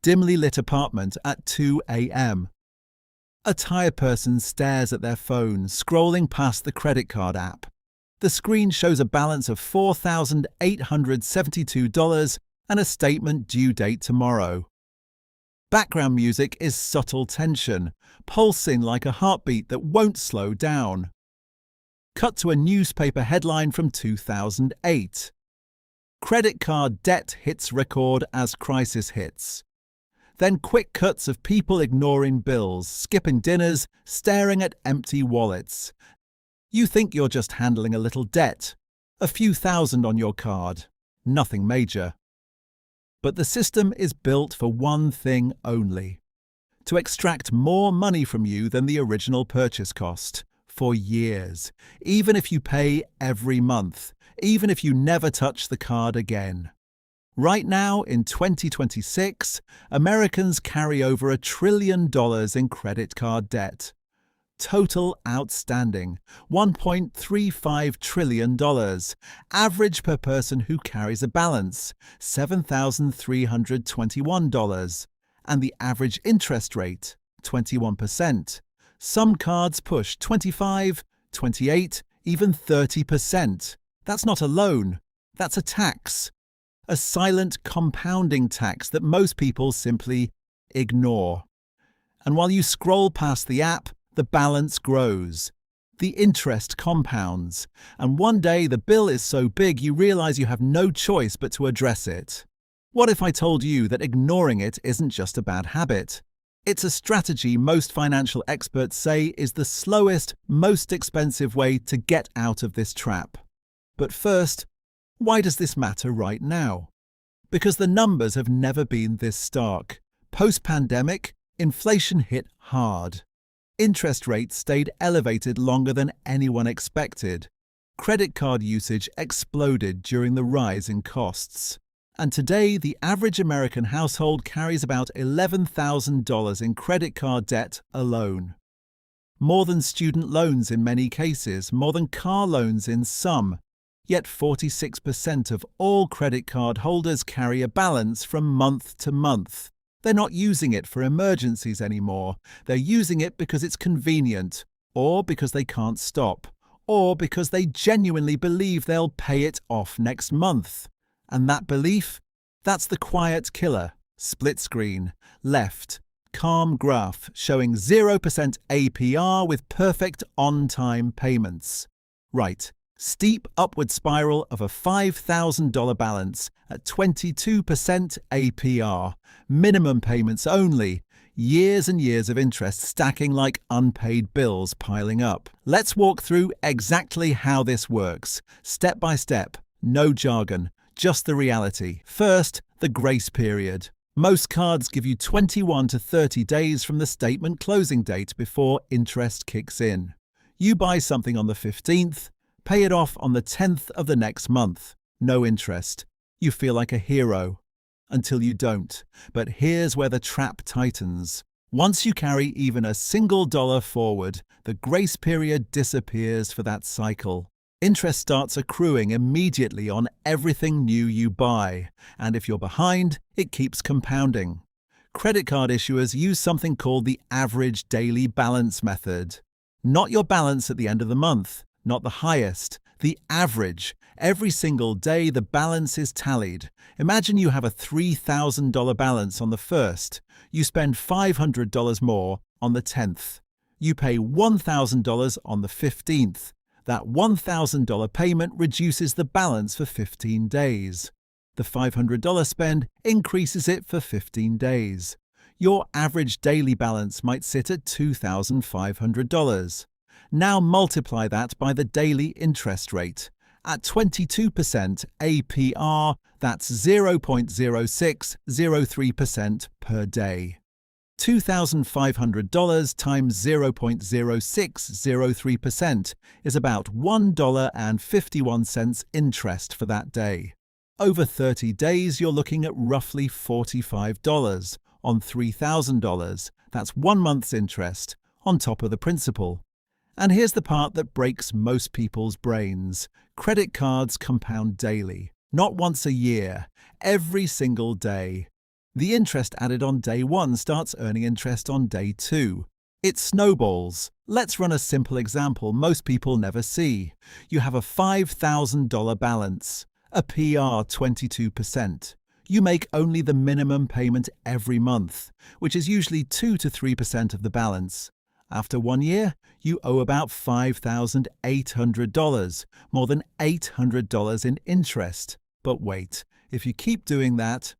dimly lit apartment at 2 a.m. A tired person stares at their phone, scrolling past the credit card app. The screen shows a balance of $4,872 and a statement due date tomorrow. Background music is subtle tension, pulsing like a heartbeat that won't slow down. Cut to a newspaper headline from 2008. Credit card debt hits record as crisis hits. Then quick cuts of people ignoring bills, skipping dinners, staring at empty wallets. You think you're just handling a little debt, a few thousand on your card, nothing major. But the system is built for one thing only: to extract more money from you than the original purchase cost, for years, even if you pay every month, even if you never touch the card again. Right now, in 2026, Americans carry over $1 trillion in credit card debt. Total outstanding, $1.35 trillion. Average per person who carries a balance, $7,321. And the average interest rate, 21%. Some cards push 25, 28, even 30%. That's not a loan, that's a tax. A silent compounding tax that most people simply ignore. And while you scroll past the app, the balance grows. The interest compounds. And one day the bill is so big you realize you have no choice but to address it. What if I told you that ignoring it isn't just a bad habit? It's a strategy most financial experts say is the slowest, most expensive way to get out of this trap. But first, why does this matter right now? Because the numbers have never been this stark. Post-pandemic, inflation hit hard. Interest rates stayed elevated longer than anyone expected. Credit card usage exploded during the rise in costs. And today, the average American household carries about $11,000 in credit card debt alone. More than student loans in many cases, more than car loans in some. Yet 46% of all credit card holders carry a balance from month to month. They're not using it for emergencies anymore. They're using it because it's convenient, or because they can't stop, or because they genuinely believe they'll pay it off next month. And that belief? That's the quiet killer. Split screen. Left. Calm graph showing 0% APR with perfect on-time payments. Right. Steep upward spiral of a $5,000 balance at 22% APR. Minimum payments only. Years and years of interest stacking like unpaid bills piling up. Let's walk through exactly how this works. Step by step. No jargon. Just the reality. First, the grace period. Most cards give you 21 to 30 days from the statement closing date before interest kicks in. You buy something on the 15th, pay it off on the 10th of the next month. No interest. You feel like a hero. Until you don't. But here's where the trap tightens. Once you carry even a single dollar forward, the grace period disappears for that cycle. Interest starts accruing immediately on everything new you buy. And if you're behind, it keeps compounding. Credit card issuers use something called the average daily balance method. Not your balance at the end of the month. Not the highest, the average. Every single day the balance is tallied. Imagine you have a $3,000 balance on the 1st. You spend $500 more on the 10th. You pay $1,000 on the 15th. That $1,000 payment reduces the balance for 15 days. The $500 spend increases it for 15 days. Your average daily balance might sit at $2,500. Now multiply that by the daily interest rate. At 22% APR, that's 0.0603% per day. $2,500 times 0.0603% is about $1.51 interest for that day. Over 30 days, you're looking at roughly $45 on $3,000. That's 1 month's interest on top of the principal. And here's the part that breaks most people's brains. Credit cards compound daily, not once a year, every single day. The interest added on day 1 starts earning interest on day 2. It snowballs. Let's run a simple example most people never see. You have a $5,000 balance, a PR 22%. You make only the minimum payment every month, which is usually 2 to 3% of the balance. After 1 year, you owe about $5,800, more than $800 in interest. But wait, if you keep doing that,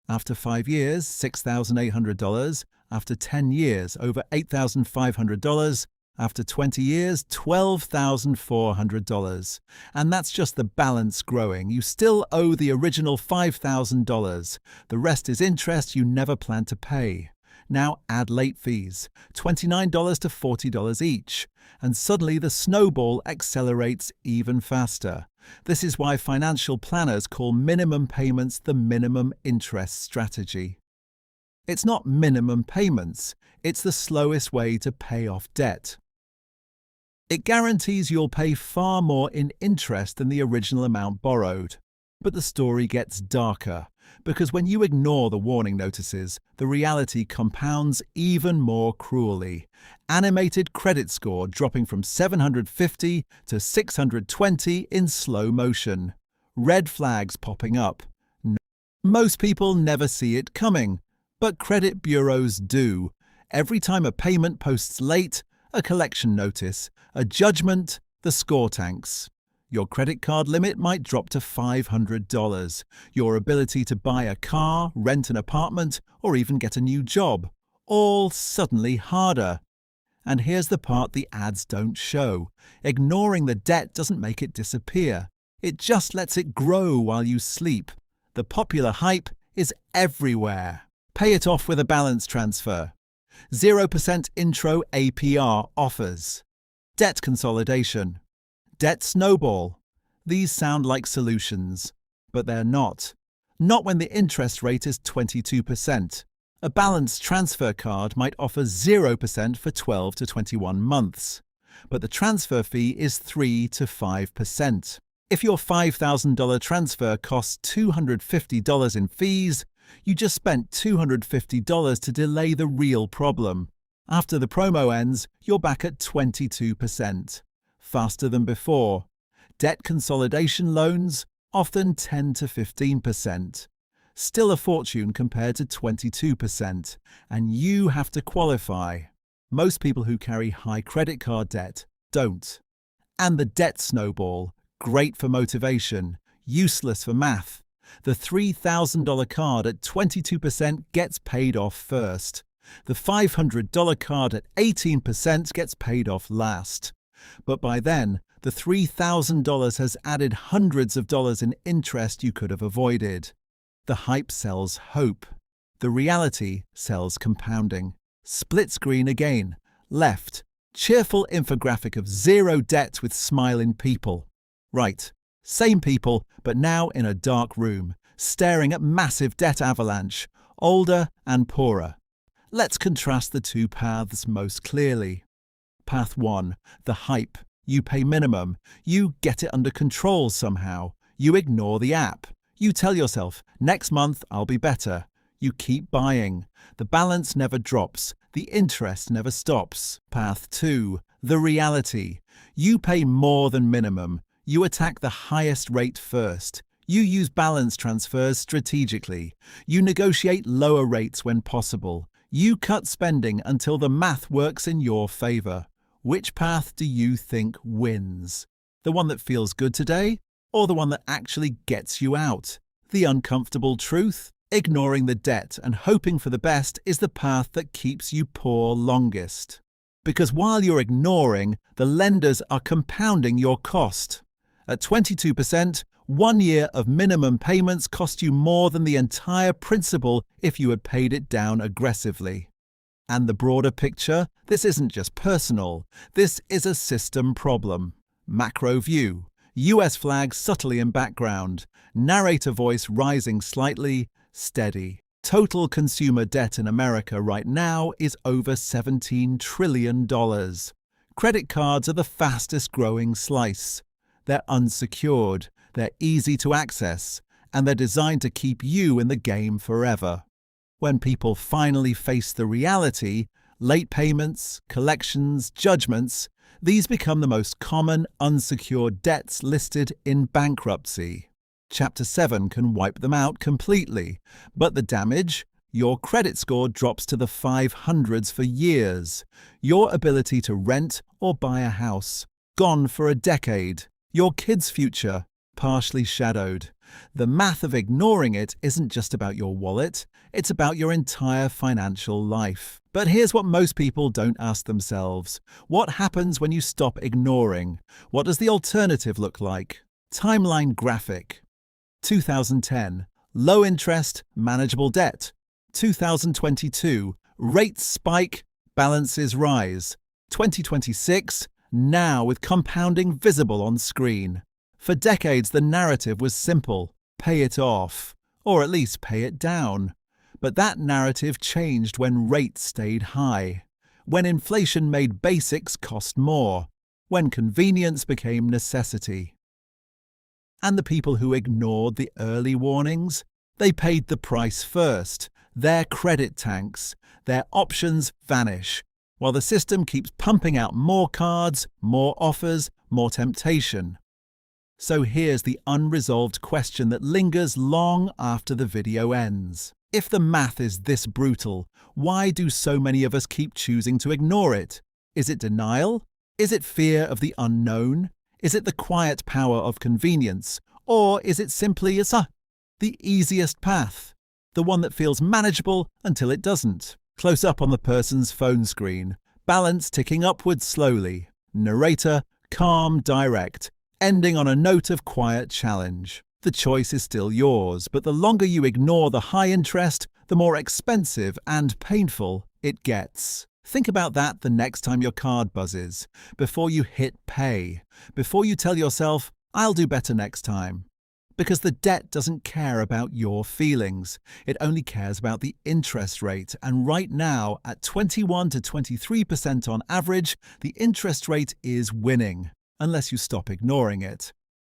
after 5 years, $6,800, after 10 years, over $8,500, after 20 years, $12,400. And that's just the balance growing. You still owe the original $5,000. The rest is interest you never planned to pay. Now add late fees, $29 to $40 each, and suddenly the snowball accelerates even faster. This is why financial planners call minimum payments the minimum interest strategy. It's not minimum payments, it's the slowest way to pay off debt. It guarantees you'll pay far more in interest than the original amount borrowed. But the story gets darker, because when you ignore the warning notices, the reality compounds even more cruelly. Animated credit score dropping from 750 to 620 in slow motion. Red flags popping up. Most people never see it coming, but credit bureaus do. Every time a payment posts late, a collection notice, a judgment, the score tanks. Your credit card limit might drop to $500. Your ability to buy a car, rent an apartment, or even get a new job, all suddenly harder. And here's the part the ads don't show. Ignoring the debt doesn't make it disappear. It just lets it grow while you sleep. The popular hype is everywhere. Pay it off with a balance transfer. 0% intro APR offers. Debt consolidation. Debt snowball. These sound like solutions, but they're not. Not when the interest rate is 22%. A balance transfer card might offer 0% for 12 to 21 months, but the transfer fee is 3 to 5%. If your $5,000 transfer costs $250 in fees, you just spent $250 to delay the real problem. After the promo ends, you're back at 22%. Faster than before. Debt consolidation loans, often 10 to 15%. Still a fortune compared to 22%, and you have to qualify. Most people who carry high credit card debt don't. And the debt snowball, great for motivation, useless for math. The $3,000 card at 22% gets paid off first. The $500 card at 18% gets paid off last. But by then, the $3,000 has added hundreds of dollars in interest you could have avoided. The hype sells hope. The reality sells compounding. Split screen again. Left. Cheerful infographic of zero debt with smiling people. Right. Same people, but now in a dark room, staring at massive debt avalanche, older and poorer. Let's contrast the two paths most clearly. Path 1, the hype. You pay minimum. You get it under control somehow. You ignore the app. You tell yourself, next month I'll be better. You keep buying. The balance never drops. The interest never stops. Path 2, the reality. You pay more than minimum. You attack the highest rate first. You use balance transfers strategically. You negotiate lower rates when possible. You cut spending until the math works in your favor. Which path do you think wins? The one that feels good today, or the one that actually gets you out? The uncomfortable truth? Ignoring the debt and hoping for the best is the path that keeps you poor longest. Because while you're ignoring, the lenders are compounding your cost. At 22%, 1 year of minimum payments cost you more than the entire principal if you had paid it down aggressively. And the broader picture? This isn't just personal. This is a system problem. Macro view. US flag subtly in background. Narrator voice rising slightly, steady. Total consumer debt in America right now is over $17 trillion. Credit cards are the fastest growing slice. They're unsecured, they're easy to access, and they're designed to keep you in the game forever. When people finally face the reality, late payments, collections, judgments, these become the most common unsecured debts listed in bankruptcy. Chapter 7 can wipe them out completely, but the damage? Your credit score drops to the 500s for years. Your ability to rent or buy a house? Gone for a decade. Your kids' future? Partially shadowed. The math of ignoring it isn't just about your wallet, it's about your entire financial life. But here's what most people don't ask themselves. What happens when you stop ignoring? What does the alternative look like? Timeline graphic. 2010. Low interest, manageable debt. 2022. Rates spike, balances rise. 2026. Now with compounding visible on screen. For decades, the narrative was simple: pay it off, or at least pay it down. But that narrative changed when rates stayed high, when inflation made basics cost more, when convenience became necessity. And the people who ignored the early warnings? They paid the price first. Their credit tanks, their options vanish, while the system keeps pumping out more cards, more offers, more temptation. So here's the unresolved question that lingers long after the video ends. If the math is this brutal, why do so many of us keep choosing to ignore it? Is it denial? Is it fear of the unknown? Is it the quiet power of convenience? Or is it simply the easiest path? The one that feels manageable until it doesn't. Close up on the person's phone screen. Balance ticking upwards slowly. Narrator, calm, direct. Ending on a note of quiet challenge. The choice is still yours, but the longer you ignore the high interest, the more expensive and painful it gets. Think about that the next time your card buzzes, before you hit pay, before you tell yourself, I'll do better next time. Because the debt doesn't care about your feelings. It only cares about the interest rate. And right now, at 21 to 23% on average, the interest rate is winning, unless you stop ignoring it.